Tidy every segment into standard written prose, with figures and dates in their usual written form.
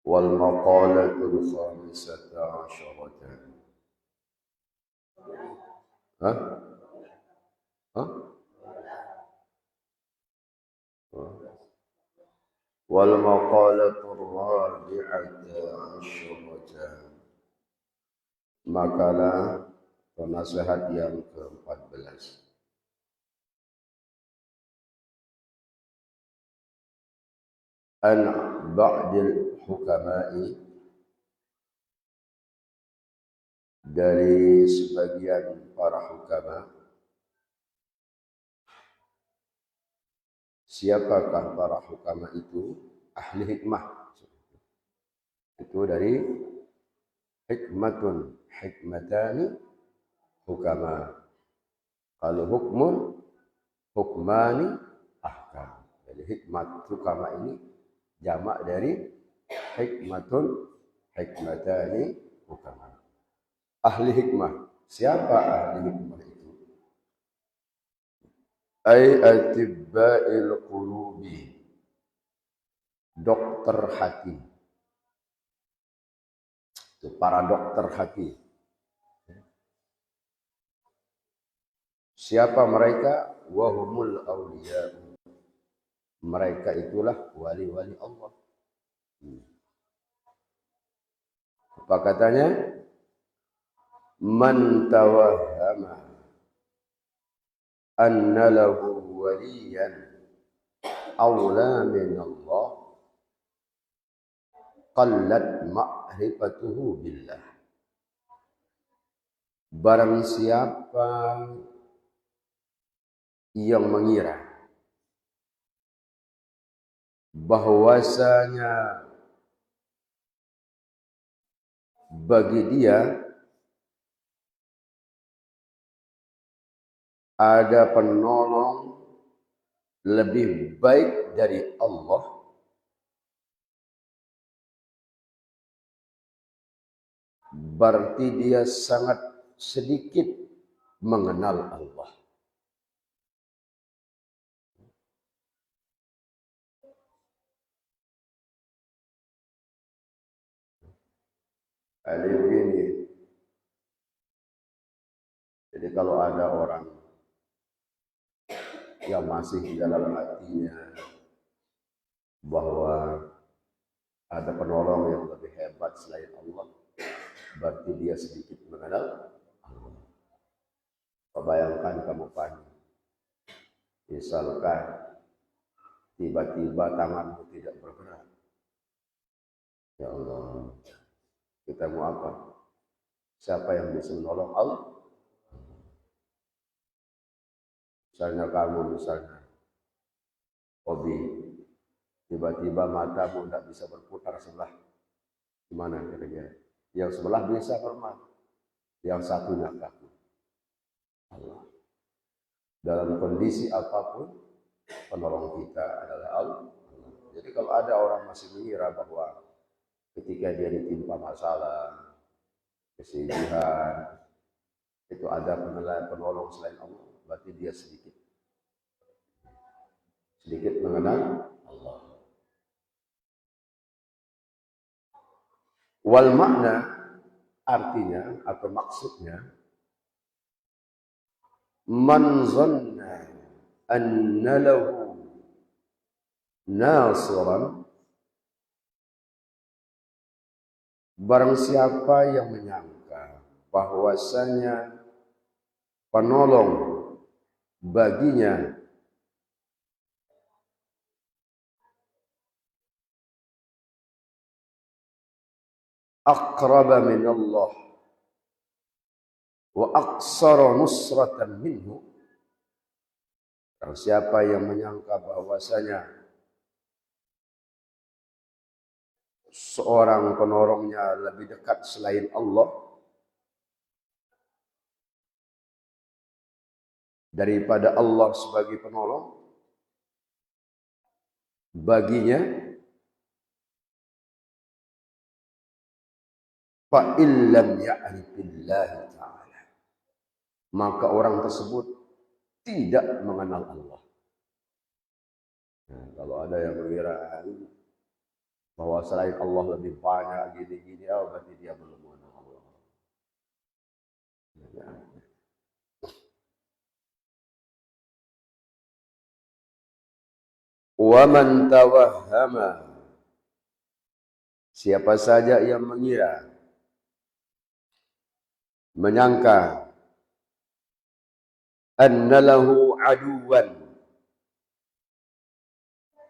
والمقالة الخامسة عشرة. ها؟ ها؟ والمقالة الرابعة عشرة. Makalah penasihat yang ke-14. An ba'dil hukama'i, dari sebagian para hukama. Siapakah para hukama itu? Ahli hikmah. Itu dari hikmatun, hikmatani, hukama. Kalau hukmun, hukmani, ahkam. Jadi hikmat hukama ini jamak dari hikmatun, hikmatani, hukama. Ahli hikmah. Siapa ahli hikmah itu? Ay atibba'il qulubi, dokter hati. Itu para dokter hati. Siapa mereka? Wahumul awliya. Mereka itulah wali-wali Allah. Apa katanya? Man tawahhama anna lahu waliyan awla min Allah qallat ma'rifatuhu billah. Barang siapa yang mengira bahwasanya bagi dia ada penolong lebih baik dari Allah, berarti dia sangat sedikit mengenal Allah. Alif ini. Jadi kalau ada orang yang masih di dalam hatinya bahwa ada penolong yang lebih hebat selain Allah, berarti dia sedikit mengenal Allah. Bayangkan kamu pagi, misalkan tiba-tiba tanganmu tidak bergerak. Ya Allah, kita mau apa? Siapa yang bisa menolong Allah? Misalnya kamu, hobi, tiba-tiba matamu tidak bisa berputar sebelah. Gimana kira-kira? Yang sebelah bisa normal, yang satunya kaku. Allah. Dalam kondisi apapun, penolong kita adalah Allah. Jadi kalau ada orang masih mengira bahwa ketika dia ditimpa masalah, kesedihan, itu ada penolong selain Allah, berarti dia sedikit mengenal Allah. Wal makna, artinya atau maksudnya, man zanna anna lahu nasiran, barang siapa yang menyangka bahwasanya penolong baginya aqraba min Allah wa aqsara nusratan minhu. Barang siapa yang menyangka bahwasanya seorang penolongnya lebih dekat selain Allah daripada Allah sebagai penolong baginya, fa illam ya'rifillahi ta'ala, maka orang tersebut tidak mengenal Allah. Nah, kalau ada yang mengira bahwa selain Allah lebih banyak gini-gini, berarti dia belum mengenal Allah. Ya. Wa man tawahhama, siapa saja yang mengira, menyangka, anna lahu aduwan,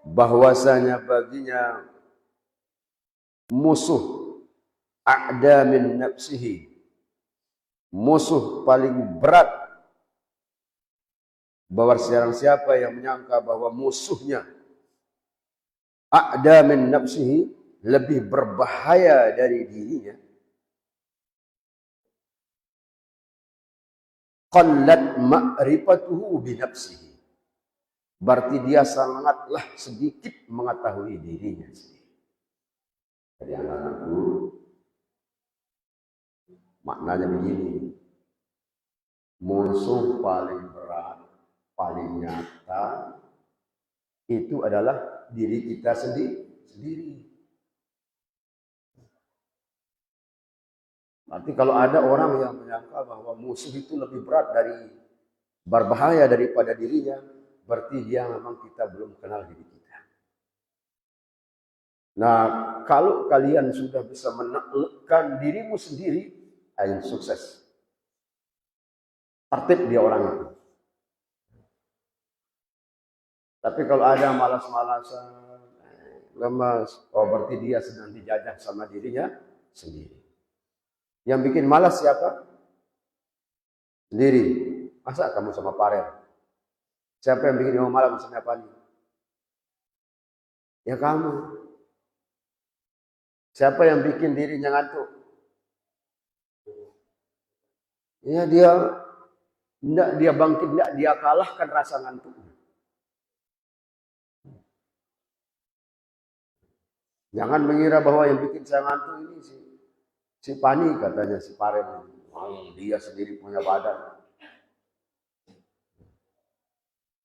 bahwasanya baginya musuh, a'da min nafsihi, musuh paling berat, bahwa siapa yang menyangka bahwa musuhnya a'da min nafsihi, lebih berbahaya dari dirinya, qallat ma'rifatuhu bi nafsihi, berarti dia sangatlah sedikit mengetahui dirinya sendiri. Jadi anak-anakku, maknanya begini, musuh paling berat, paling nyata, itu adalah diri kita sendiri. Nanti kalau ada orang yang menyangka bahwa musuh itu lebih berat berbahaya daripada dirinya, berarti dia memang kita belum kenal diri kita. Nah, kalau kalian sudah bisa menaklukkan dirimu sendiri, ayo sukses. Tertib dia orang itu. Tapi kalau ada malas-malasan, lemas, berarti dia sedang dijajah sama dirinya sendiri. Yang bikin malas siapa? Sendiri. Masa kamu sama Parel? Siapa yang bikin kamu malas sama apa nih? Ya kamu. Siapa yang bikin dirinya ngantuk? Ya dia bangkit, dia kalahkan rasa ngantuknya. Jangan mengira bahwa yang bikin saya ngantuk ini si Pani, katanya si Parel. Dia sendiri punya badan.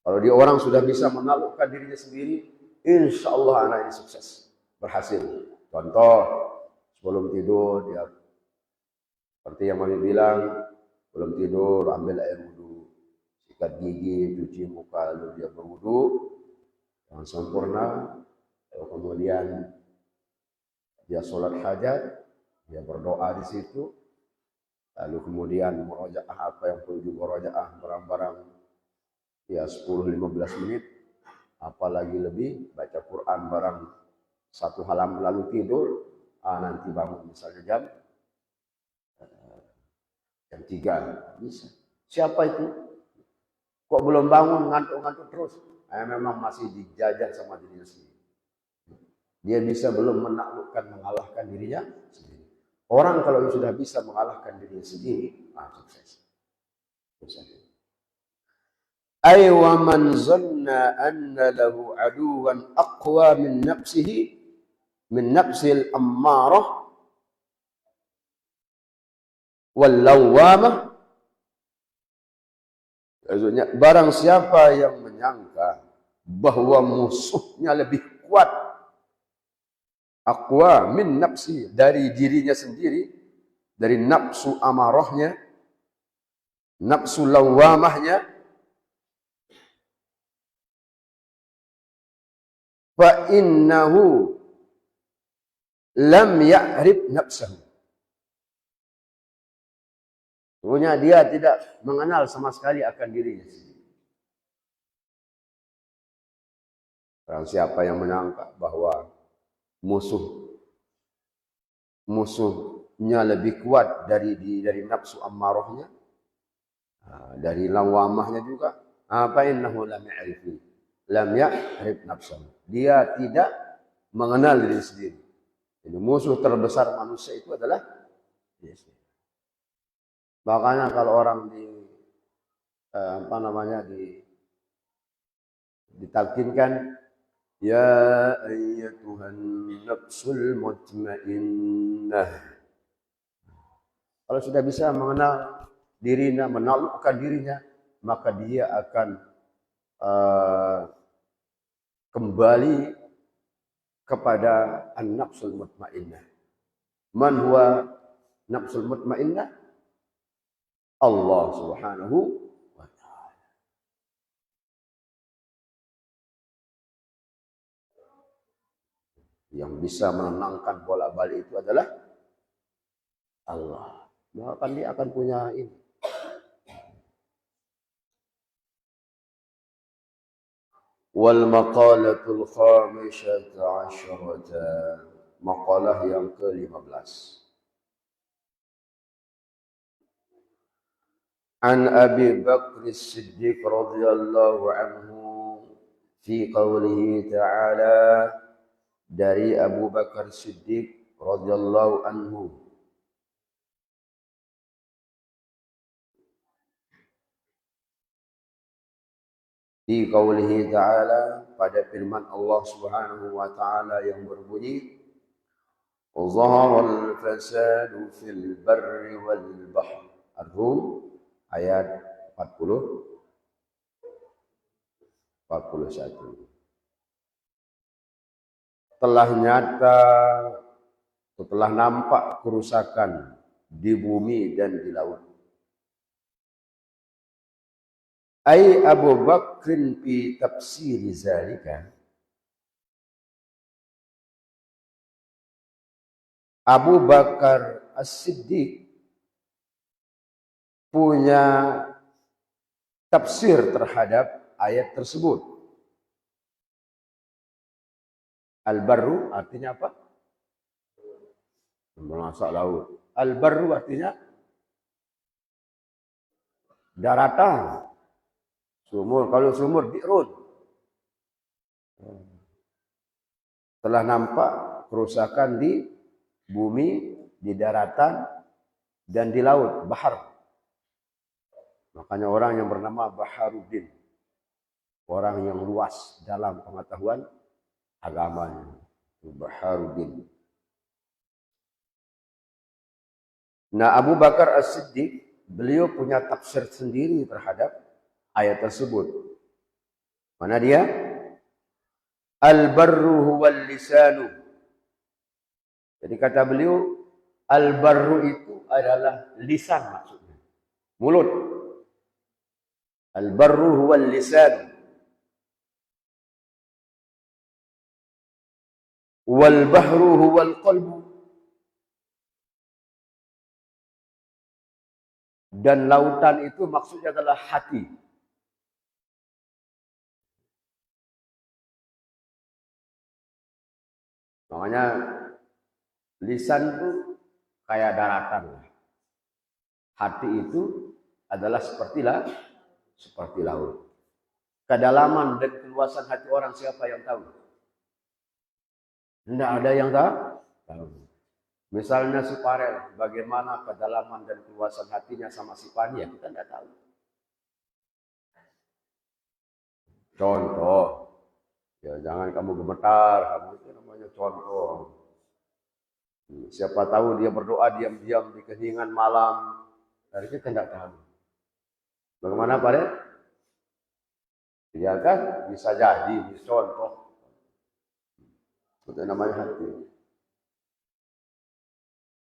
Kalau dia orang sudah bisa menaklukkan dirinya sendiri, insya Allah anak ini sukses, berhasil. Contoh, sebelum tidur dia seperti yang Mami bilang, belum tidur ambil air wudhu, sikat gigi, cuci muka, lalu dia berwudhu yang sempurna. Lalu kemudian dia sholat hajat, dia berdoa di situ. Lalu kemudian murojaah apa yang perlu dimurojaah, barang-barang ya 10-15 menit, apalagi lebih, baca Quran barang 1 halaman lalu tidur. Nanti bangun misalnya jam 3 bisa. Siapa itu? Kok belum bangun, ngantuk-ngantuk terus? Memang masih dijajah sama dirinya sendiri. Dia bisa belum menaklukkan, mengalahkan dirinya sendiri. Orang kalau sudah bisa mengalahkan dirinya sendiri, sukses. Ay wa man zanna anna lahu aduwan aqwa min nafsihi, min nafsil ammarah wal lawamah. Maksudnya, barang siapa yang menyangka bahwa musuhnya lebih kuat, aqwa min nafsi, dari dirinya sendiri, dari nafsu amarahnya, nafsu lawamahnya, fa innahu lam ya'rif nafsahu. Sebenarnya dia tidak mengenal sama sekali akan dirinya sendiri. Barang siapa yang menyangka bahwa musuhnya lebih kuat dari nafsu ammarahnya, dari lawamahnya juga, apa innahu lam ya'rif nafsahu. Dia tidak mengenal diri sendiri. Jadi musuh terbesar manusia itu adalah dia sendiri. Makanya kalau orang ditalkinkan, ya ayyatuhan nafsul mutmainnah. Kalau sudah bisa mengenal dirinya, menaklukkan dirinya, maka dia akan kembali kepada an-nafsul mutmainnah. Man huwa nafsul mutmainnah? Allah Subhanahu wa ta'ala. Yang bisa menenangkan bolak-balik itu adalah Allah. Maka dia akan punya ini. Wal maqalatul khamisata asyarata. Maqalah yang ke-15. An Abi Bakr As-Siddiq radhiyallahu anhu fi qawlihi ta'ala, dari Abu Bakar Siddiq radhiyallahu anhu fi qawlihi ta'ala, pada firman Allah Subhanahu wa ta'ala yang berbunyi, Zaharal fasadu fil barri wal bahr. Ar-Rum ayat 41. Telah nyata, telah nampak kerusakan di bumi dan di laut. Ai Abu Bakrin fi tafsir zalika. Abu Bakar As-Siddiq punya tafsir terhadap ayat tersebut. Al-barru artinya apa? Memasak laut. Al-barru artinya daratan. Sumur, kalau sumur bi'run. Telah nampak kerusakan di bumi, di daratan, dan di laut, bahar. Makanya orang yang bernama Baharuddin, orang yang luas dalam pengetahuan agamanya, Baharuddin. Nah, Abu Bakar As-Siddiq, beliau punya tafsir sendiri terhadap ayat tersebut. Mana dia? Al-barru huwal lisanu. Jadi kata beliau, al-barru itu adalah lisan maksudnya. Mulut. Al-barru huwal lisan. Wal bahru huwal qalbu. Dan lautan itu maksudnya adalah hati. Makanya lisan itu kayak daratan. Hati itu adalah seperti laut. Kedalaman dan keluasan hati orang siapa yang tahu? Tidak ada yang tahu. Misalnya si Farel, bagaimana kedalaman dan keluasan hatinya sama si Pani, ya kita tidak tahu. Contoh, ya jangan kamu gemetar, kamu itu namanya contoh. Siapa tahu dia berdoa diam-diam di keheningan malam, dari kita tidak tahu. Bagaimana Farel? Ya kan, bisa jadi, bisa contoh. Itu namanya hati.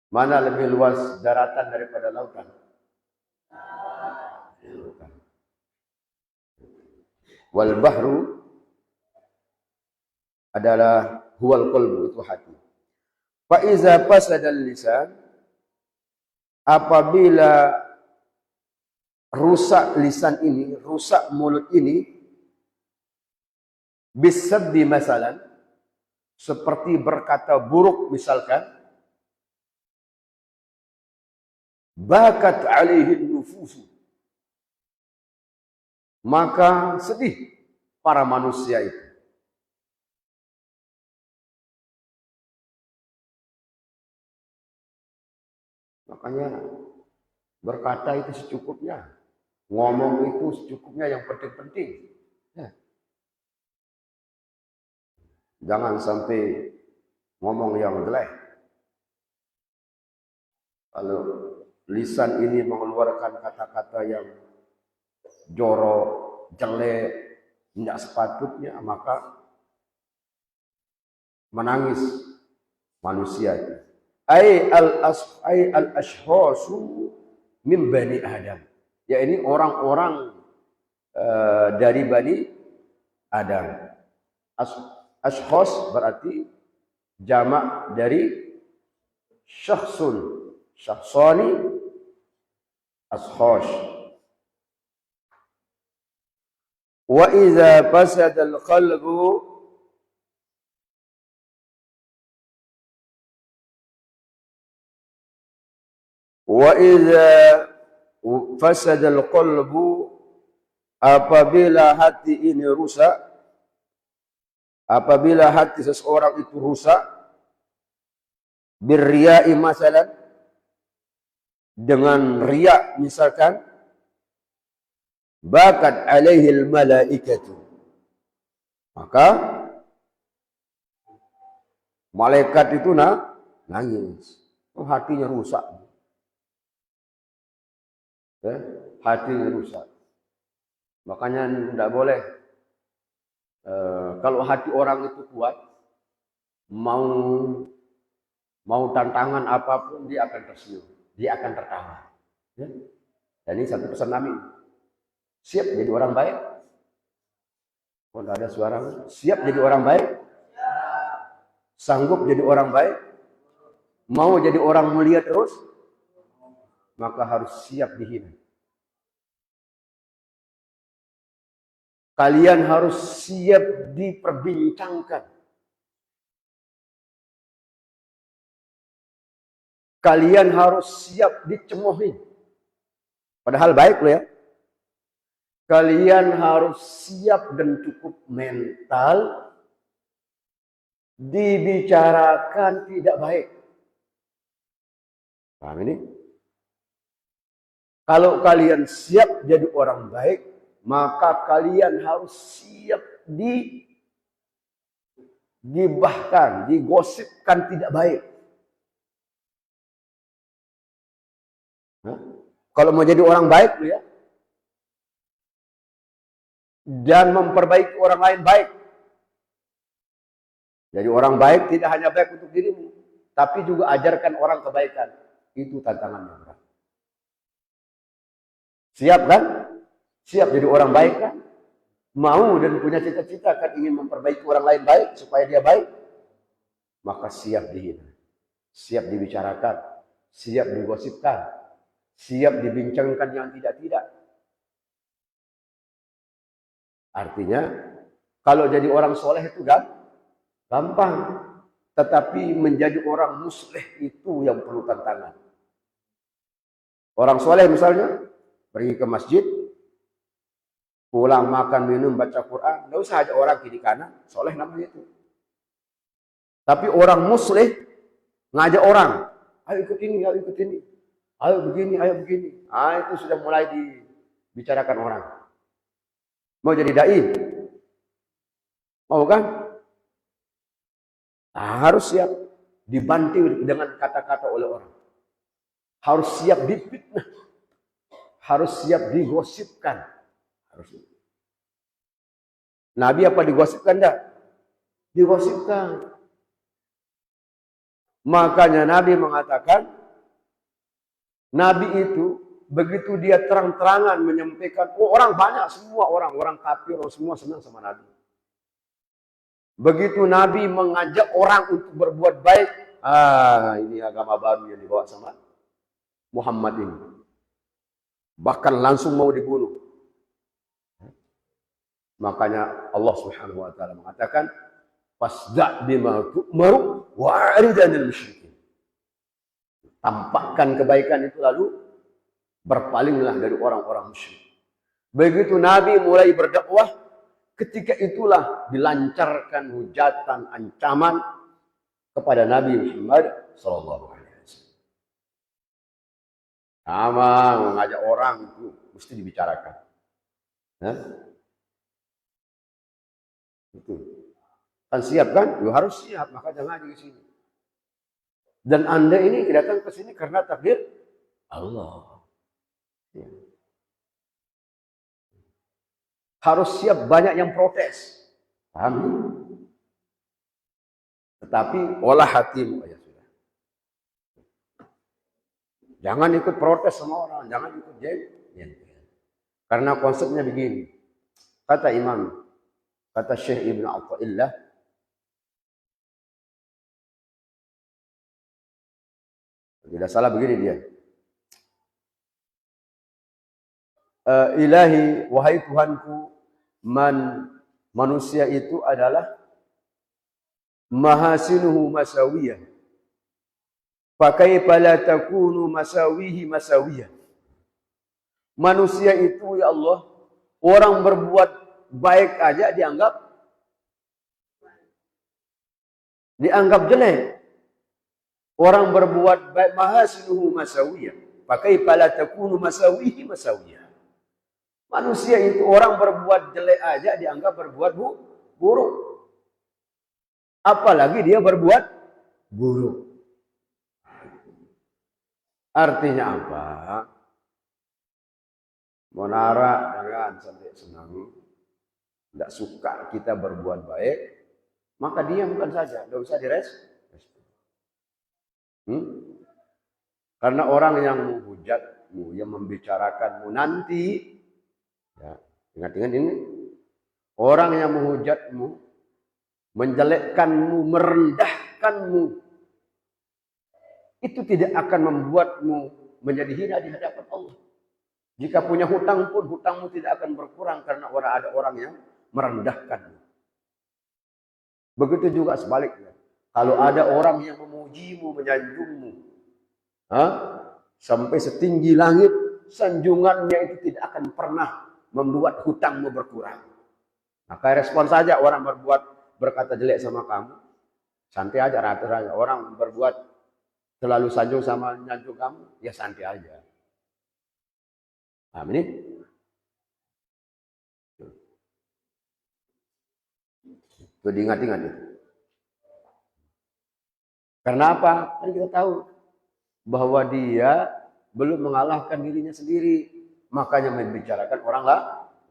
Mana lebih luas daratan daripada lautan? Wal bahru adalah huwal qalbu, itu hati. Fa iza fasadal lisan, apabila rusak lisan ini, rusak mulut ini, bisabbi masalan, seperti berkata buruk misalkan, bakat alaihi nufusu, maka sedih para manusia itu. Makanya berkata itu secukupnya, ngomong itu secukupnya, yang penting-penting. Ya. Jangan sampai ngomong yang jelek. Kalau lisan ini mengeluarkan kata-kata yang jorok, jelek, tidak sepatutnya, maka menangis manusia itu. Ay al-ashkhasu min bani Adam. Ya ini orang-orang dari Bani Adam. Ashkhas berarti jamak dari syakhsun. Syakhsani ashkhas. Wa idza fasada al-qalbu apabila hati ini rusak, apabila hati seseorang itu rusak, birriya'i masalan, dengan riya misalkan, bakat alaihil malaikatu, maka malaikat itu nangis. Oh, hatinya rusak. Ya, hatinya rusak. Makanya tidak boleh kalau hati orang itu kuat, mau tantangan apapun dia akan tersenyum, dia akan tertawa. Ya. Dan ini satu pesan Nabi. Siap jadi orang baik? Oh, tidak ada suara. Siap jadi orang baik? Sanggup jadi orang baik? Mau jadi orang mulia terus? Maka harus siap dihina. Kalian harus siap diperbincangkan. Kalian harus siap dicemoohi. Padahal baik loh ya. Kalian harus siap dan cukup mental dibicarakan tidak baik. Paham ini? Kalau kalian siap jadi orang baik, maka kalian harus siap digibahkan, digosipkan tidak baik. Nah, kalau mau jadi orang baik ya, dan memperbaiki orang lain baik. Jadi orang baik tidak hanya baik untuk dirimu, tapi juga ajarkan orang kebaikan. Itu tantangannya berat. Siap kan? Siap jadi orang baik kan? Mau dan punya cita-cita kan ingin memperbaiki orang lain baik supaya dia baik? Maka siap dihina. Siap dibicarakan. Siap digosipkan. Siap dibincangkan yang tidak-tidak. Artinya, kalau jadi orang soleh itu gampang. Tetapi menjadi orang muslih itu yang perlu tantangan. Orang soleh misalnya, pergi ke masjid, pulang makan, minum, baca Quran, nggak usah ada orang kiri kanan, soleh namanya itu. Tapi orang muslih, ngajak orang, ayo ikut ini, ayo ikut ini, ayo begini, ayo begini. Itu sudah mulai dibicarakan orang. Mau jadi dai? Mau kan? Harus siap dibanting dengan kata-kata oleh orang. Harus siap difitnah. Harus siap digosipkan. Harus. Nabi apa digosipkan enggak? Digosipkan. Makanya Nabi mengatakan, Nabi itu begitu dia terang-terangan menyampaikan, orang banyak, semua orang kafir, semua senang sama Nabi. Begitu Nabi mengajak orang untuk berbuat baik, ini agama baru yang dibawa sama Muhammad ini. Bahkan langsung mau dibunuh. Makanya Allah Subhanahu wa taala mengatakan, "Fasda' bima tu'maru wa'rid 'anil musyrikin." Tampakkan kebaikan itu lalu berpalinglah dari orang-orang musyrik. Begitu Nabi mulai berdakwah, ketika itulah dilancarkan hujatan, ancaman kepada Nabi Muhammad sallallahu alaihi wasallam. Sama mengajak orang itu mesti dibicarakan. Itu. Kan siap kan? Ya harus siap, maka jangan di sini. Dan Anda ini datang ke sini karena takdir Allah. Ya. Harus siap banyak yang protes. Paham? Tetapi olah hatimu, ya sudah. Jangan ikut protes sama orang, jangan ikut jengkel. Karena konsepnya begini. Kata Imam, kata Syekh Ibn Athaillah, tidak salah begini dia. Ilahi, wahai Tuhanku, manusia itu adalah mahasinuhu masawiyah. Fakaifa la takunu masawihi masawiyah. Manusia itu ya Allah, orang berbuat baik aja dianggap jelek. Orang berbuat baik mahasinuhu masawiyah. Fakaifa la takunu masawihi masawiyah. Manusia itu orang berbuat jelek aja dianggap berbuat buruk. Apalagi dia berbuat buruk. Artinya apa? Monara jangan sampai senang. Tidak suka kita berbuat baik, maka diamkan saja, tidak usah direspon. Karena orang yang menghujatmu, yang membicarakanmu nanti, ya, ingat-ingat ini, orang yang menghujatmu, menjelekkanmu, merendahkanmu, itu tidak akan membuatmu menjadi hina di hadapan Allah. Jika punya hutang pun, hutangmu tidak akan berkurang karena ada orang yang merendahkanmu. Begitu juga sebaliknya. Kalau ada orang yang memujimu, menyanjungmu, sampai setinggi langit, sanjungannya itu tidak akan pernah membuat hutangmu berkurang. Maka respon saja orang berkata jelek sama kamu, santai aja, rata aja. Orang berbuat selalu sanjung sama nyanjung kamu, ya santai aja. Paham ini? Itu diingat-ingat itu. Karena apa? Kan kita tahu bahwa dia belum mengalahkan dirinya sendiri, makanya membicarakan orang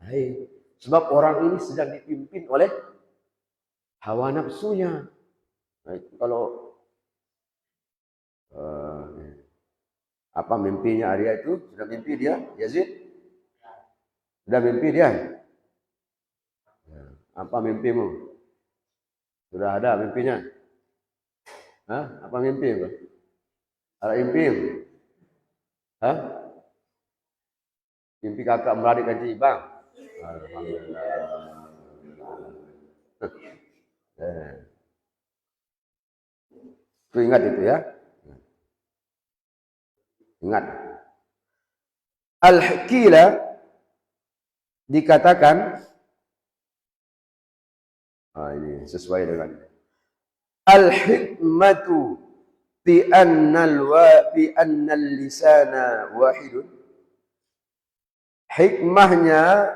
lain. Sebab orang ini sedang dipimpin oleh hawa nafsunya. Nah, kalau apa mimpinya Arya itu? Sudah mimpi dia, Yazid? Sudah mimpi dia? Apa mimpimu? Sudah ada mimpinya? Apa mimpi? Ada mimpi? Mimpi kakak melarikan Cibang? Alhamdulillah. Itu ingat itu ya. Ingat. Al-Hikila dikatakan, ini sesuai dengan al-hikmatu bi annal lisana wahidun. Hikmahnya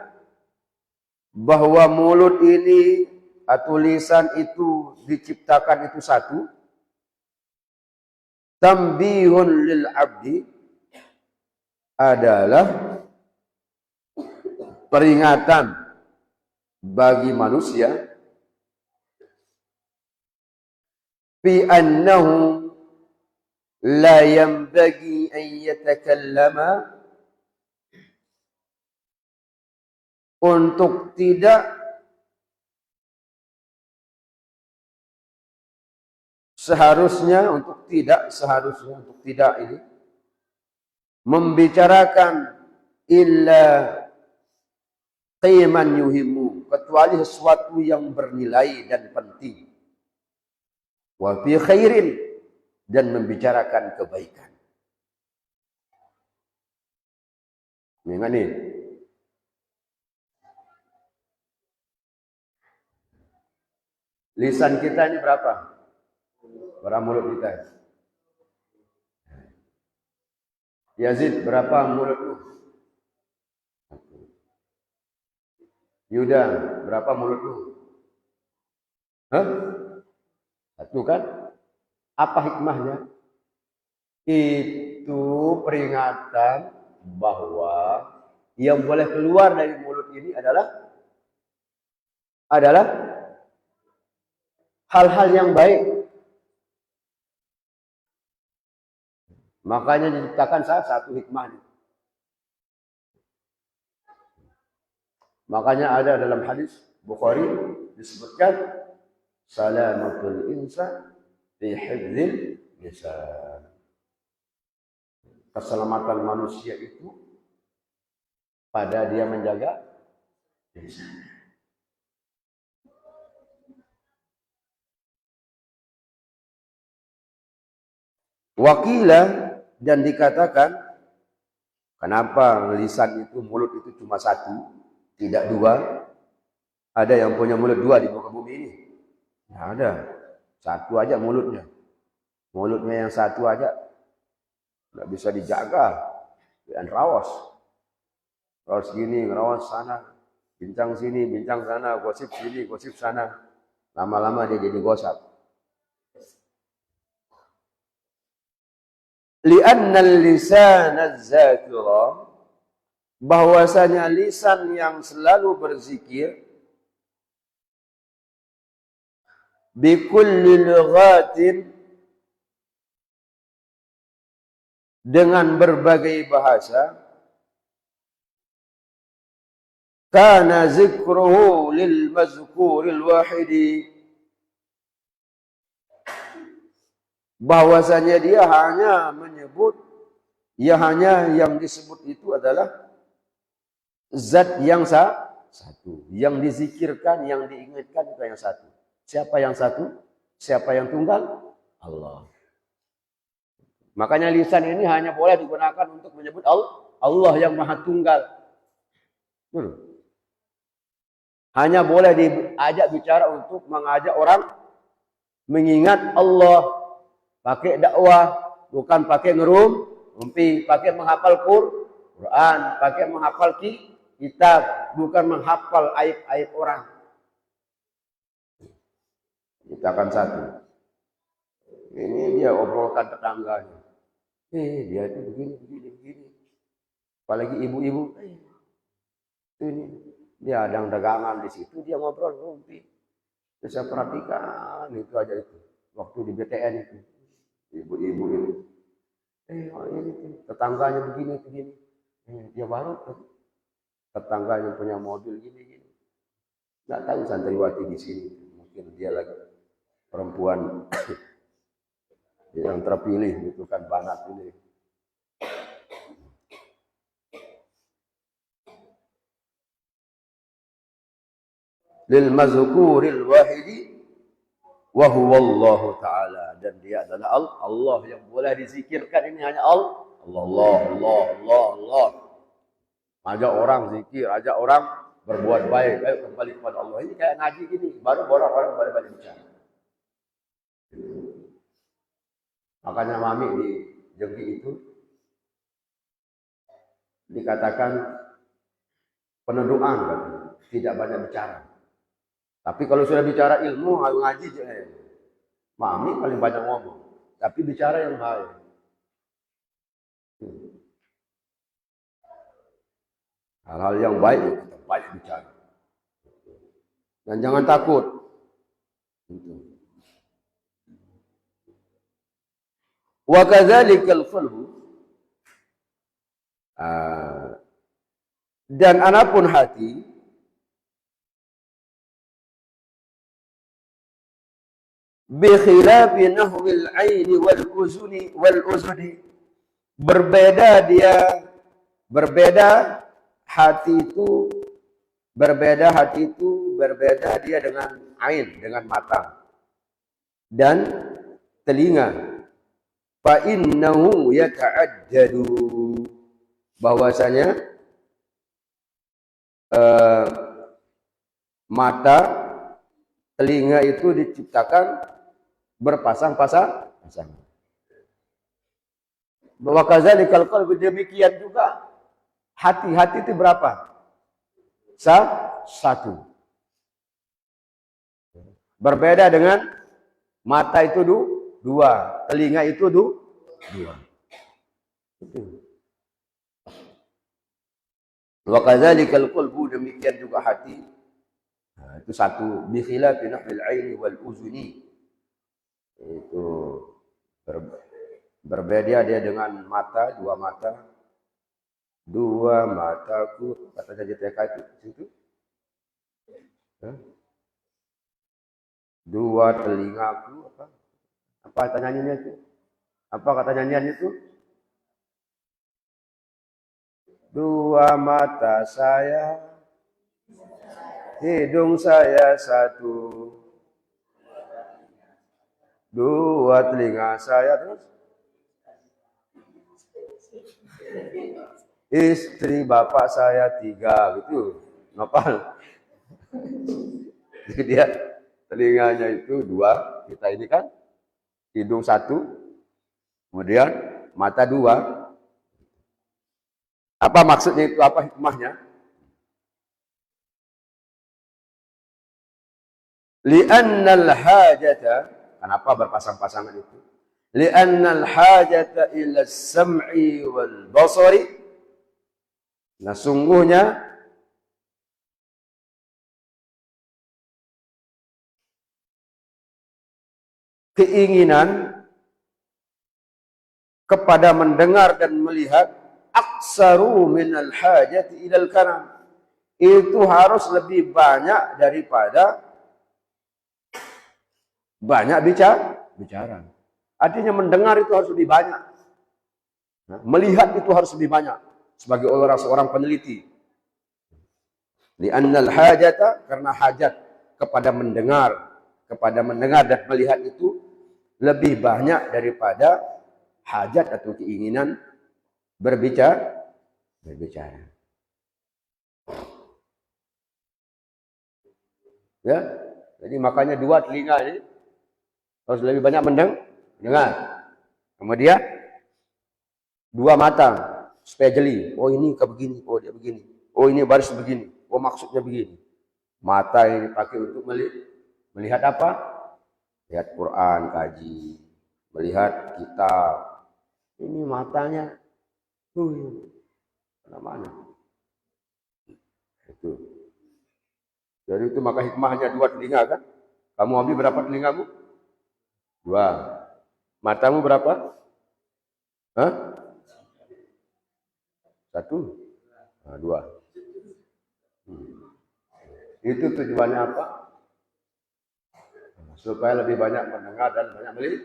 bahwa mulut ini atau lisan itu diciptakan itu satu. Tambihun lil abdi adalah peringatan bagi manusia bi annahu la yanbaghi an yatakallama, untuk tidak seharusnya ini membicarakan illa qiman yuhimu, kecuali sesuatu yang bernilai dan penting, wa fi khairin, dan membicarakan kebaikan. Ingat nih, lisan kita ini berapa? Berapa mulut kita? Yazid, berapa mulut lu? Yuda, berapa mulut lu? Satu kan? Apa hikmahnya? Itu peringatan bahwa yang boleh keluar dari mulut ini adalah hal-hal yang baik. Makanya diciptakan salah satu hikmahnya. Makanya ada dalam hadis Bukhari disebutkan salamatul insan fi hifdzil lisan. Keselamatan manusia itu pada dia menjaga lisan. Wakilah dan dikatakan, kenapa lisan itu, mulut itu cuma satu, tidak dua? Ada yang punya mulut dua di muka bumi ini? Tidak ada. Satu aja mulutnya. Mulutnya yang satu aja tidak bisa dijaga. Dan rawas. Rawas gini, rawas sana. Bincang sini, bincang sana. Gosip sini, gosip sana. Lama-lama dia jadi gosip. Li'annal lisana zakira, bahwasanya lisan yang selalu berzikir, bikulli lughatin, dengan berbagai bahasa, kana zikruhu lil mazkuril wahidi, bahwasanya dia hanya menyebut, hanya yang disebut itu adalah zat yang satu. Yang dizikirkan, yang diingatkan itu yang satu. Siapa yang satu? Siapa yang tunggal? Allah. Makanya lisan ini hanya boleh digunakan untuk menyebut Allah yang Maha Tunggal. Hanya boleh diajak bicara untuk mengajak orang mengingat Allah. Pakai dakwah, bukan pakai ngerumpi, pakai menghafal Quran, pakai menghafal kitab, bukan menghafal aib-aib orang. Kita akan satu. Ini dia obrolkan tetangganya. Dia itu begini. Apalagi ibu-ibu. Ini dia ada dagangan di situ, dia ngobrol rumpi. Saya perhatikan itu aja itu. Waktu di BTN itu. Ibu-ibu ini. Ini tetangganya begini. Dia baru tetangganya punya mobil gini. Nggak tahu santriwati di sini. Mungkin dia lagi perempuan yang terpilih itu kan banat ini. Lil mazkuril wahidi wa huwa Allah taala, dan dia adalah Allah yang boleh dizikirkan. Ini hanya Allah. Ajak orang zikir, ajak orang berbuat baik, ayo kembali kepada Allah. Ini kayak ngaji gini, baru orang-orang balik bicara. Makanya Mami di Jengki itu dikatakan peneduan, tidak banyak bicara. Tapi kalau sudah bicara ilmu, ngaji, Mami paling banyak ngomong. Tapi bicara yang baik. Hal-hal yang baik, kita banyak bicara. Dan jangan takut. Wa kadzalikal qalbu, dan anapun hati, bi khilafi nahwil aini wal uzuni, berbeda hati itu berbeda dia dengan ain, dengan mata dan telinga. Fa innahu yata'addadu, bahwasanya mata, telinga itu diciptakan berpasang-pasang. Bahwa kazalikal qalbu, demikian juga hati itu berapa? Satu. Berbeda dengan mata itu dua, telinga itu dua. Wa kadzalikal qalbu, demikian juga hati. Itu satu. Bi khilafi nahwil aini wal uzuni, itu Berbeda dia dengan mata, dua mata. Dua mataku, kata JTK itu situ. Dua telingaku, apa? Apa kata nyanyinya itu? Apa kata nyanyian itu? Dua mata saya, hidung saya satu, dua telinga saya terus. Istri bapak saya tiga, gitu. Nopal. Jadi dia telinganya itu dua, kita ini kan hidung satu, kemudian mata dua. Apa maksudnya itu? Apa hikmahnya? Li'annal hajata, kenapa berpasang-pasangan itu? Li'annal hajata ila sam'i wal basari. Nah, sungguhnya keinginan kepada mendengar dan melihat aksaru minal hajati ilal kalam. Itu harus lebih banyak daripada banyak bicara. Artinya mendengar itu harus lebih banyak. Nah, melihat itu harus lebih banyak. Sebagai seorang peneliti. Li'annal hajata, karena hajat kepada mendengar dan melihat itu lebih banyak daripada hajat atau keinginan berbicara. Ya, jadi makanya dua telinga ini harus lebih banyak mendengar. Kemudian dua mata supaya jeli. Oh ini ke begini, oh dia begini. Oh ini baris begini. Oh maksudnya begini. Mata ini dipakai untuk melihat apa? Lihat Quran, kaji, melihat kitab. Ini matanya mana? Itu. Jadi itu maka hikmahnya dua telinga kan? Kamu ambil berapa telingamu? Dua. Matamu berapa? Hah? Satu? Nah, dua. Itu tujuannya apa? Supaya lebih banyak mendengar dan banyak melihat.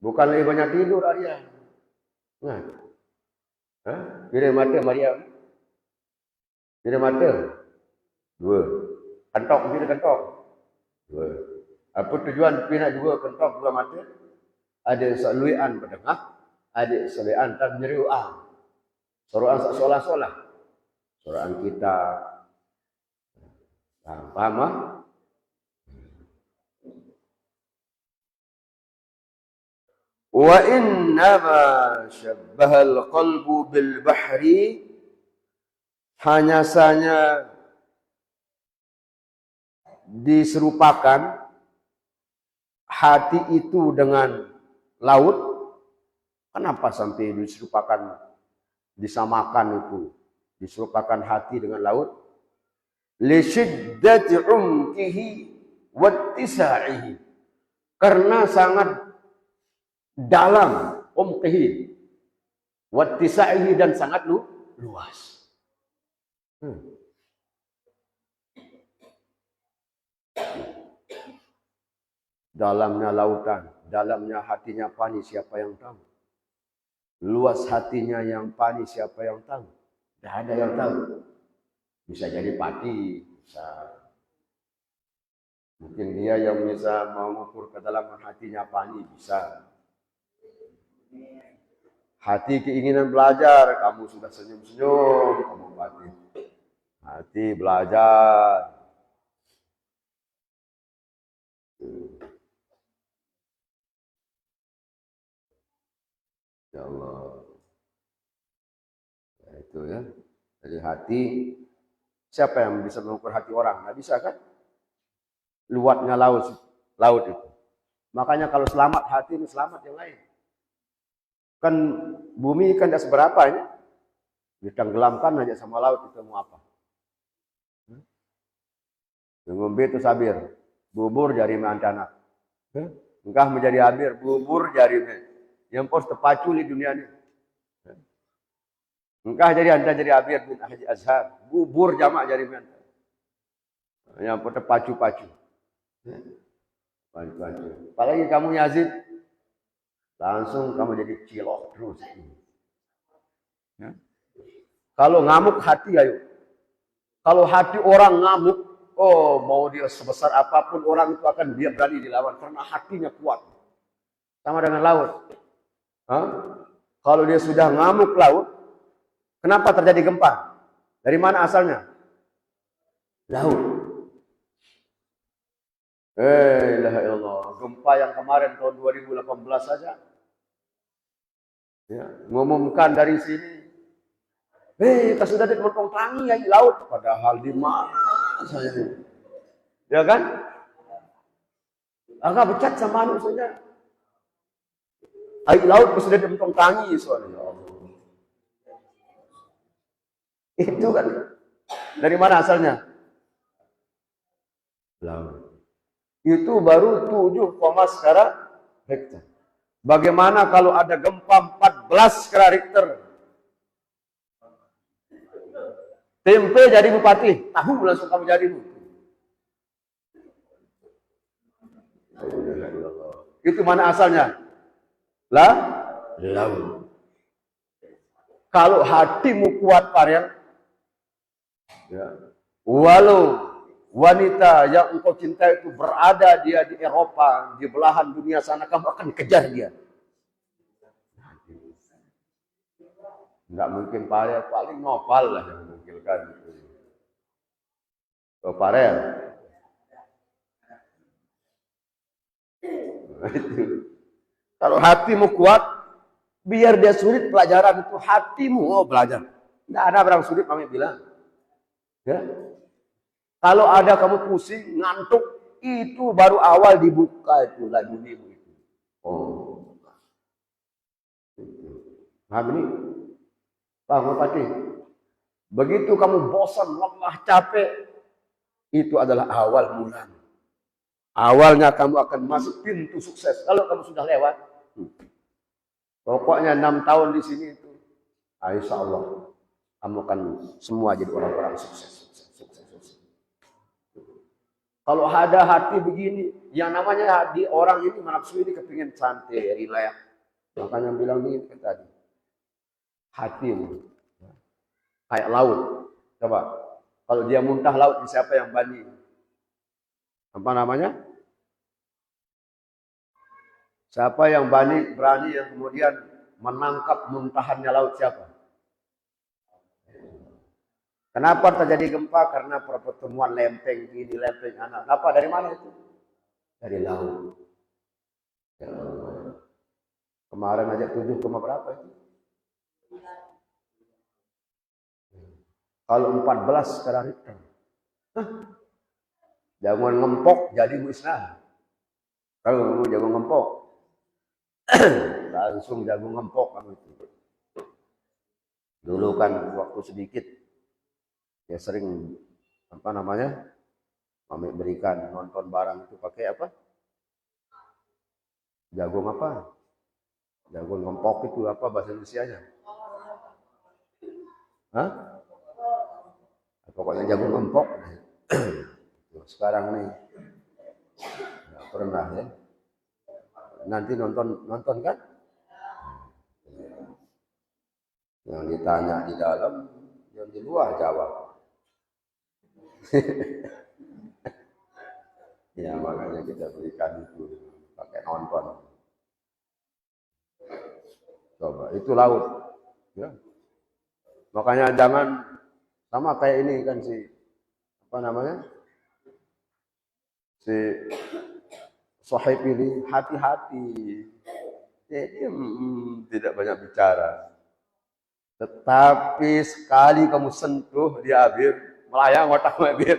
Bukan lebih banyak tidur Arya. Nah. Kira mata Maria. Kira mata. Dua. Kentok kira kentok. Dua. Apa tujuan pindah dua kentok dua mata? Ada saluian berdengah, ada saluian tak menyeriuan. Soran solah-solah. Soran kita. Paham ah? Wa innama syabbahal qalbu bil bahri, hanya saja diserupakan hati itu dengan laut. Kenapa sampai diserupakan, disamakan itu, diserupakan hati dengan laut? Li syiddati umkihi wattisa'ihi, karena sangat dalam umkihi wattisa'ihi dan sangat luas. Dalamnya lautan, dalamnya hatinya Pani, siapa yang tahu? Luas hatinya yang Pani, siapa yang tahu? Tidak ada yang tahu. Bisa jadi Pati, bisa. Mungkin dia yang bisa mengukur kedalaman hatinya Pani, bisa. Hati keinginan belajar, kamu sudah senyum-senyum, kamu Pati. Hati belajar. Ya Allah. Ya, itu ya. Jadi hati, siapa yang bisa mengukur hati orang? Nggak bisa kan? Luasnya laut itu. Makanya kalau selamat hati ini selamat yang lain. Kan bumi kan tidak seberapa ini. Ditenggelamkan aja sama laut, itu mau apa? Ngombe itu sabir. Bubur jari anak. Engkah menjadi abir, bubur jari. Yang pos terpacu di dunia ini. Engkah jadi anda jadi abir bin Haji Azhar. Bubur jamak jari anda. Yang pos terpacu-pacu. Pacu-pacu. Apalagi kamu Yazid. Langsung kamu jadi cilok terus. Ya. Kalau ngamuk hati ayo. Kalau hati orang ngamuk, oh mau dia sebesar apapun orang itu akan dia berani dilawan karena hatinya kuat. Sama dengan laut. Hah? Kalau dia sudah ngamuk laut, kenapa terjadi gempa? Dari mana asalnya? Laut. Ilaha illallah. Gempa yang kemarin tahun 2018 saja. Ya, ngumumkan dari sini. Kita sudah dipotong tangi ya di laut. Padahal di mana saya ini? Ya kan? Agak becat sama manusia. Air laut sudah dipotong tangi soalnya. Itu kan. Dari mana asalnya? Laut. Itu baru 7, sekarang Richter. Bagaimana kalau ada gempa 14 skala Richter? Tempe jadi bupati, tahu langsung kamu jadi bu. Itu mana asalnya? Laut. Kalau hatimu kuat Parel, ya, walau wanita yang engkau cintai itu berada dia di Eropa, di belahan dunia sana, kamu akan kejar dia. Enggak mungkin Parel, paling nopal lah yang memungkinkan. Oh, Parel. Kalau hatimu kuat, biar dia sulit pelajaran itu hatimu belajar. Tidak ada orang sulit kami bilang. Ya. Kalau ada kamu pusing, ngantuk, itu baru awal dibuka itu lagunya itu. Oh. Nah, ini Pak Bupati, begitu kamu bosan, lelah, capek, itu adalah awal mula. Awalnya kamu akan masuk pintu sukses. Kalau kamu sudah lewat, pokoknya 6 tahun di sini itu, insya Allah kamu akan semua jadi orang-orang sukses. Kalau ada hati begini, yang namanya hati orang ini nafsu ini kepingin santai, relax. Makanya bilang ini tadi. Hatimu kayak laut. Coba kalau dia muntah laut, siapa yang bani? Apa namanya? Siapa yang berani yang kemudian menangkap muntahannya laut siapa? Kenapa terjadi gempa? Karena pertemuan lempeng ini, lempeng anak. Apa dari mana itu? Dari laut. Ya, kemarin aja 7, berapa itu? Kalau 14 skala Richter. Jangan ngempok jadi musnah. Kalau jago ngempok, langsung jago ngempok kamu itu. Dulu kan waktu sedikit, ya sering apa namanya, kami berikan nonton barang itu pakai apa? Jagung apa? Jagung ngempok itu apa bahasa Indonesianya? Hah? Pokoknya jagung ngempok. Sekarang nih nggak pernah ya. Nanti nonton kan? Yang ditanya di dalam, yang di luar jawab. Ya makanya kita berikan itu pakai nonton. Coba itu laut. Ya. Makanya jangan sama kayak ini kan si apa namanya? Si Sohaib ini hati-hati. Jadi tidak banyak bicara. Tetapi sekali kamu sentuh dia Abir, melayang otak Abir.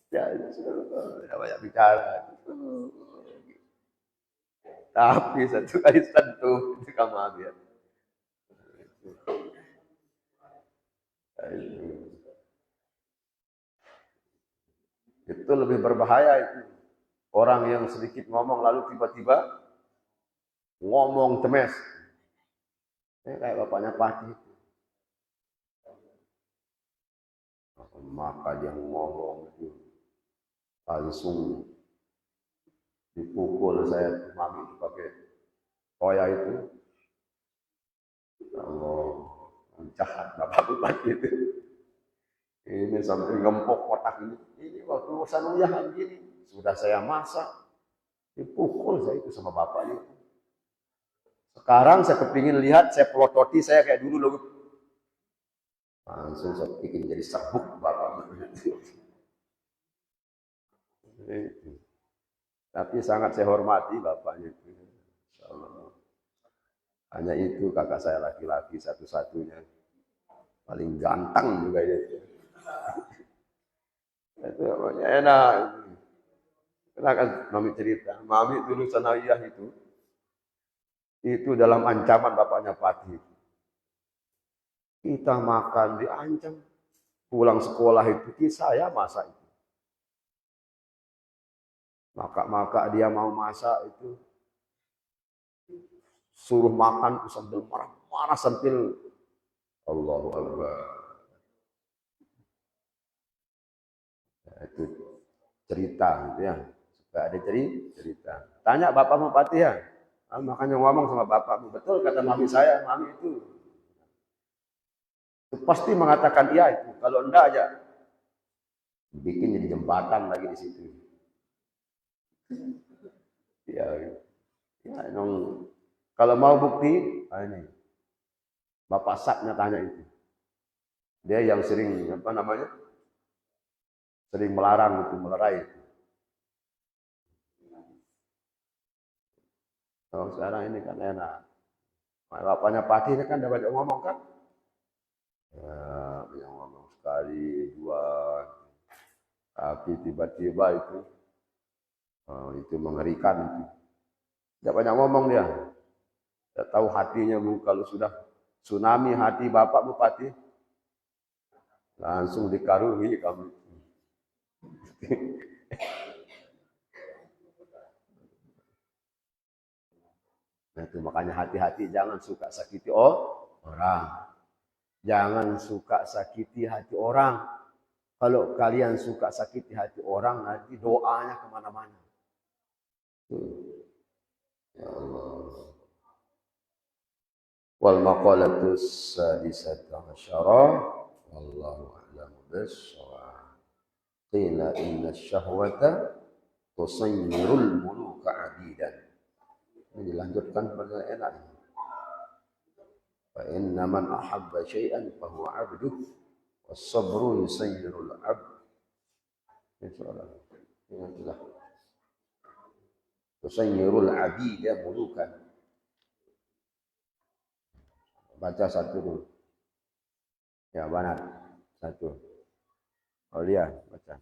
Ya, tidak banyak bicara. Tapi satu kali sentuh itu kamu Abir. Itu lebih berbahaya itu. Orang yang sedikit ngomong lalu tiba-tiba ngomong temes. Kayak bapaknya Pati. Maka dia ngomong itu langsung dipukul saya mami pakai koya itu. Allah, jahat bapak Bupati itu. Ini sampai ngempok kotak ini. Ini waktu sanuyahan gini. Sudah saya masak. Dipukul saya itu sama bapaknya. Sekarang saya kepingin lihat, saya pelototi saya kayak dulu loh. Langsung saya bikin jadi serbuk bapak. Tapi sangat saya hormati bapaknya itu. Hanya itu kakak saya laki-laki satu-satunya. Paling ganteng juga itu. Itu enak. Kenapa mami cerita? Mami dulu sanawiyah itu dalam ancaman bapaknya Pati. Kita makan diancam. Pulang sekolah itu saya masak itu. Maka dia mau masak itu. Suruh makan sambil marah-marah sambil Allahu Akbar. Itu cerita gitu ya. Suka ada cerita. Tanya bapak Bupati ya. Makanya ngomong sama bapakmu. Betul kata mami saya, mami itu pasti mengatakan iya itu. Kalau enggak aja bikin jadi jembatan lagi di situ. Ya, emang kalau mau bukti, ini Bapak Satnya tanya itu. Dia yang sering sering melarang itu, melerai itu. Oh, sekarang ini kan enak. Bapaknya Pati ini kan dapat ngomong kan? Ya, yang ngomong sekali, dua, tapi tiba-tiba itu mengerikan itu. Tidak banyak ngomong dia. Tidak tahu hatinya kalau sudah tsunami hati Bapak Bupati, langsung dikarungi kami. Nah itu makanya hati-hati jangan suka sakiti orang. Jangan suka sakiti hati orang. Kalau kalian suka sakiti hati orang, nanti doanya kemana-mana. Ya Allah. Wal maqalatus sadisata asyara wallahu a'lamu bis-shawab. Qila inna syahwata tusayyirul muluka 'abidan. Ini dilanjutkan pada enak. Fa inna man ahabba syai'an fa huwa 'abduh was-sabru yusayyirul 'abd. Insyaallah. Ingatlah. Tusayyirul 'abida mulukan. Baca satu dulu. Ya, benar. Satu. Oh dia baca.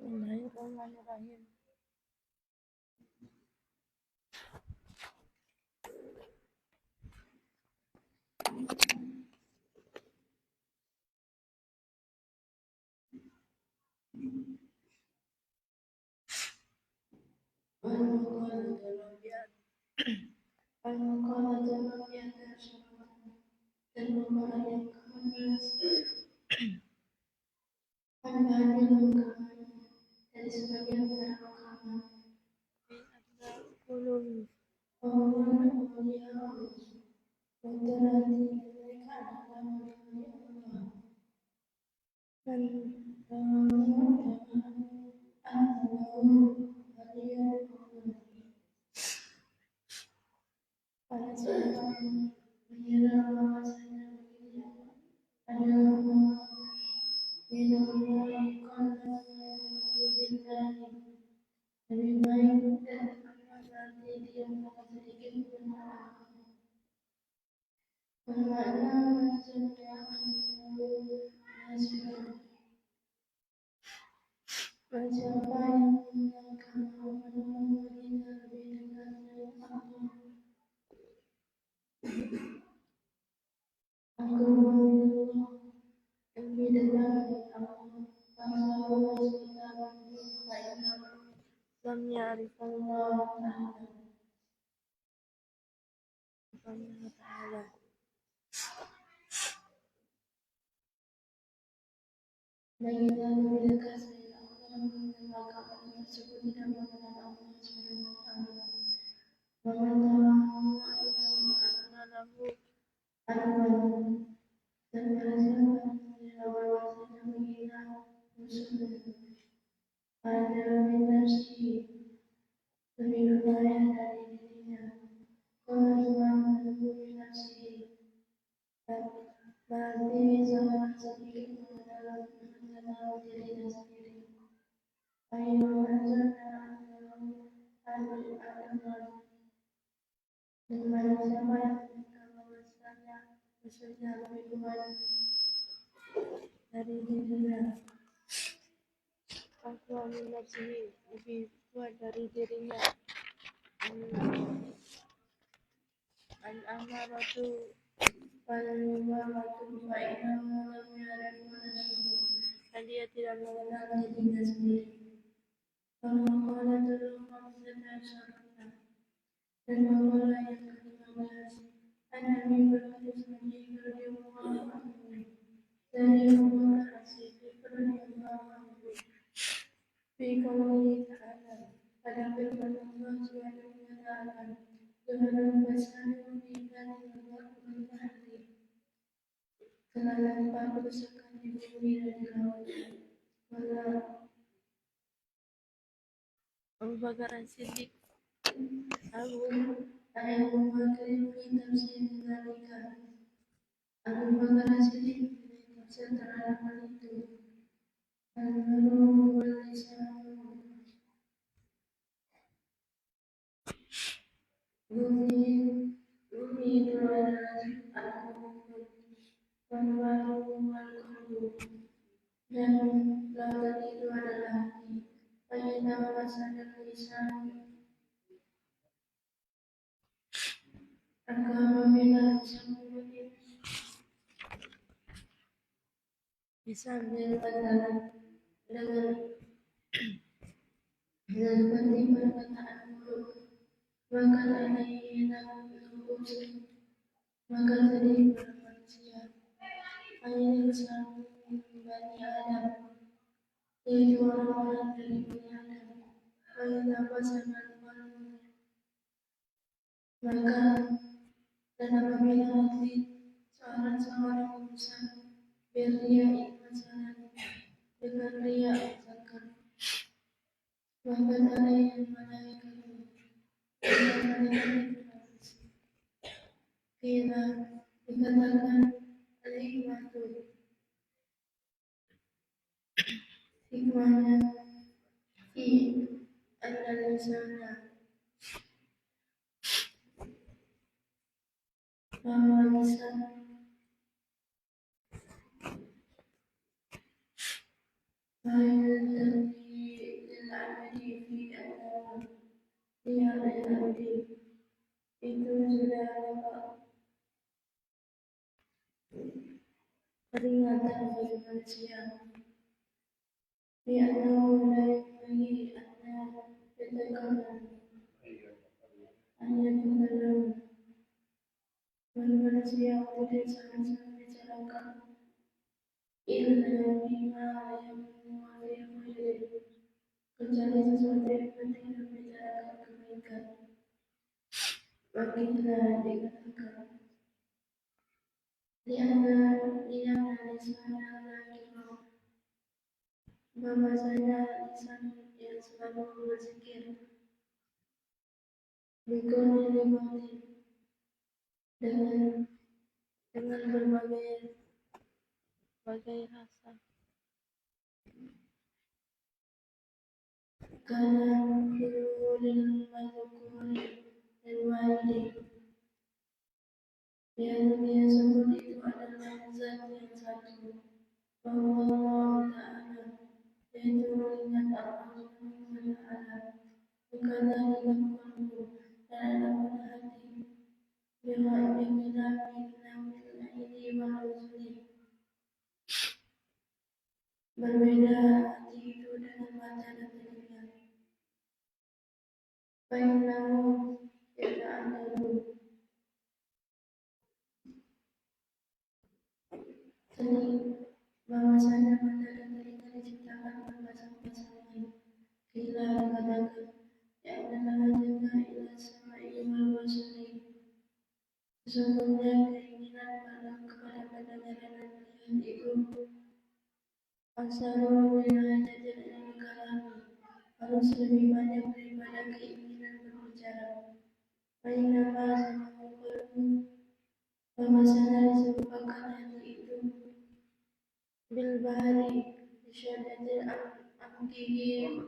Bismillahirrahmanirrahim. Dari sebagian para ulama mereka adalah Allah dan lebih baik dan berarti dia melakukan sedikit benar. Bermakna maksudnya siapa yang mengenalkan Allah kita lebih dekat dengan Allah. Aku mengenal lebih dekat dengan Allah. Bangsa sekitar lam ya'rifallah ta'ala. Dan kita lebih dekat dengan Allah mengenalkan Allah tersebut tidak mengenal Allah SWT. Mengetahui lahu anuan dan berhasil menjelaskan menghina musuh ada minasi lebih berbahaya dari dirinya. Kalau cuma minasi berarti sangat sedikit mengenal dirinya sendiri. Ayo anzalna anu dengan siapa yang meminta bahwasanya musuhnya lebih kuat dari dirinya. Aku minasi lebih kuat dari dirinya. Al-amaratu wal-mubarakatu fa'innahu lam ya'rifu nafsahu. Dan dia tidak mengenal dirinya sendiri. Al-maqalatul khamsata dan maqalah yang ke-15 An-Nabi berkata-kata radhiyallahu anhu dari Abu Bakar As-Siddiq radhiyallahu anhu fi qoulihi ta'ala pada firman Allah Subhanahu wa ta'ala Tuhan bersatu di dalam al-Bahri telah nampak kerusakan di bumi dan di laut. Wala Abu Bakar As-Siddiq Abu Bakar fi tafsir dzalika Abu Bakar As-Siddiq tafsir terhadap hal itu al-maru wal lisanu bumi itu adalah al-mu'min wal-maru wal-qalbu dan lautan itu adalah hati. Fa'inna masadal lisan apabila bisa dengan seperti perkataan buruk maka alaihi nafus maka sedih manusia ayat satu Bani Adam yaitu orang-orang dari Bani Adam ayat pasangan maka dan apabila hati seorang urusan berria masalah dengan ria misalkan bahkan ada yang malaikat kira dikatakan al-hikmatu hikmahnya fi an-lisana bahwa lisan bahaya lil-abdi fi an-nawa dia al-abdi itu sudah dapat peringatan bagi manusia di an-nawa dari bagi an-nawa yatakalam hanya takalam manusia tidak sama-sama bicarakan illa bima yang muwafiq kecuali sesuatu yang penting dan membicarakan kebaikan. Baginda dikatakan liana lisan al-kiram bahwasanya lisan yang selalu berzikir bikoni dengan berbagai rasa karena lil mazkur dan wahid yang dia sebut itu adalah zat yang satu, bahwa Allah Ta'ala yaitu mengingat Allah Subhanahu wa Ta'ala, bukanlah qalbu dan adapun hati berbeda hati itu dengan mata dan telinga. Bainahu yata'adalu bahwasanya mata dan telinga diciptakan berpasang-pasangan. Bila dikatakan ya adalah jaga ila sama'i wal basari, sesungguhnya keinginan kepada pendengaran dan melihat itu aksarul min hajatil ilmi kalami, harus lebih banyak daripada keinginan berbicara. Bainama samahu qalbu, bahwasanya disebabkan hati itu bil bahari bisyadatil amkihi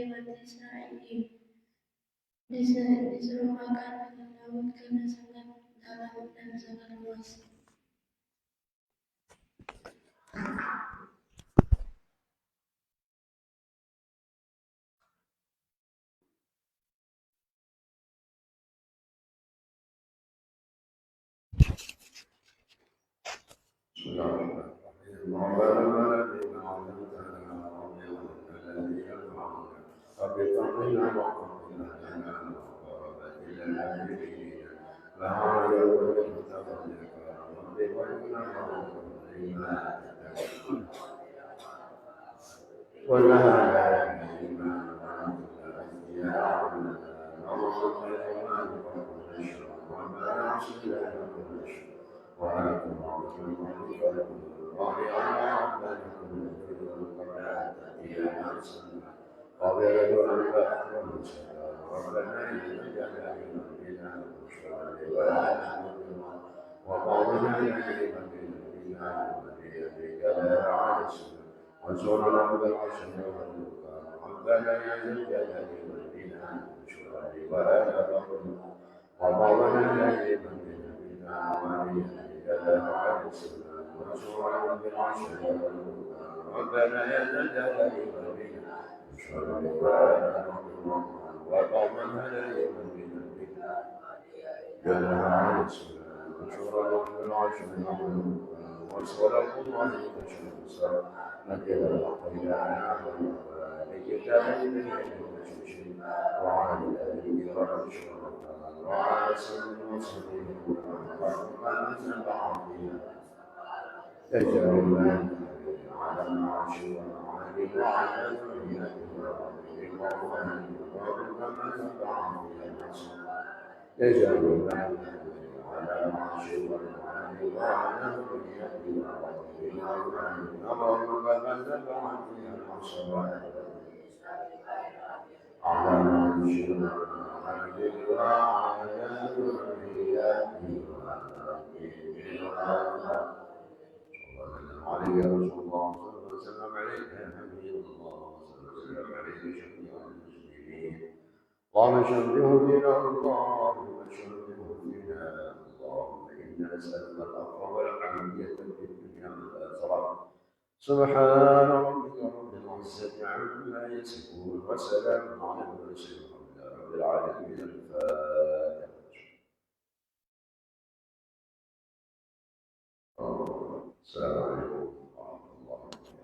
wa tisaihi, diserupakan dengan laut karena sangat dalam dan sangat luas. اللهم شرفه فينا اللهم شرفه فينا اللهم إنا نسألك العفو والعافية في الدنيا والآخرة. سبحان ربك رب العزة عما يصفون وسلام على المرسلين رب العالمين. الفاتحة. السلام عليكم ورحمة الله وبركاته.